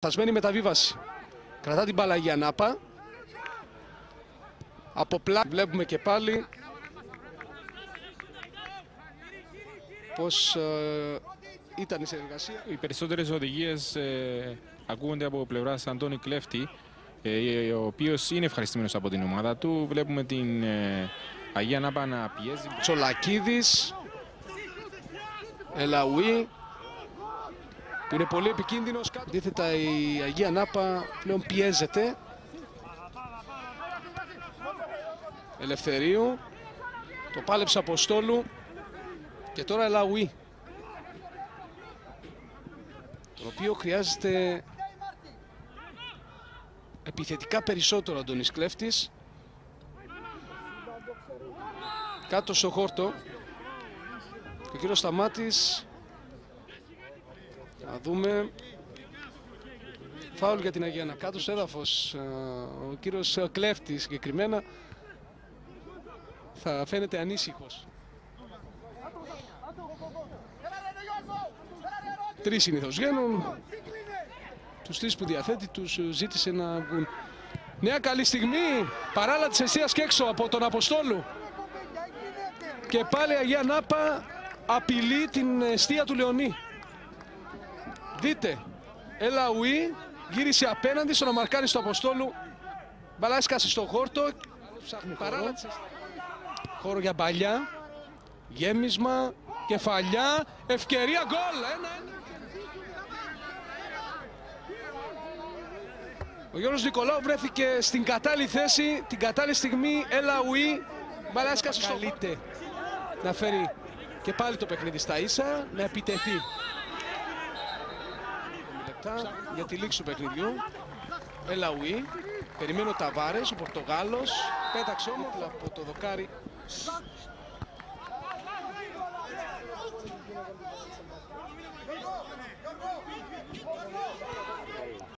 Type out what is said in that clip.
Θασμένη μεταβίβαση. Κρατά την μπάλα για Νάπα. Από πλάτη βλέπουμε και πάλι πως ήταν η συνεργασία. Οι περισσότερες οδηγίες ακούγονται από πλευράς Αντώνη Κλέφτη, ο οποίος είναι ευχαριστημένος από την ομάδα του. Βλέπουμε την Αγία Νάπα να πιέζει. Τσολακίδης, Ελαουή, που είναι πολύ επικίνδυνος. Αντίθετα η Αγία Νάπα πλέον πιέζεται. Ελευθερίου, το πάλεψε Αποστόλου και τώρα Ελαουή, το οποίο χρειάζεται επιθετικά περισσότερο Αντώνης Κλέφτης. Κάτω στο χόρτο και ο κύριος Σταμάτης, να δούμε, φάουλ για την Αγία Νάπα. Κάτω στο έδαφος ο κύριος Κλέφτης συγκεκριμένα θα φαίνεται ανήσυχος. Τρεις συνήθως βγαίνουν, τους τρεις που διαθέτει τους ζήτησε να βγουν. Νέα καλή στιγμή, παράλα της εστίας και έξω από τον Αποστόλου. Και πάλι η Αγία Νάπα απειλεί την εστία του Λεωνί. Δείτε, Ελαουή γύρισε απέναντι στο να μαρκάρει στο Αποστόλου. Μπαλά έσκασε στο χόρτο, ψάχνει παράλα της εστίας. Χώρο για μπαλιά, γέμισμα, κεφαλιά, ευκαιρία, γκολ! 1-1. Ο Γιώργος Νικολάου βρέθηκε στην κατάλληλη θέση, την κατάλληλη στιγμή. Ελαουή, μπαλά έσκασε στο χόρτο. Να φέρει και πάλι το παιχνίδι στα ίσα, να επιτεθεί. Λεπτά για τη λήξη του παιχνιδιού. Ελαουή, περιμένει ο Ταβάρες, ο Πορτογάλος, πέταξε όμορφα από το δοκάρι.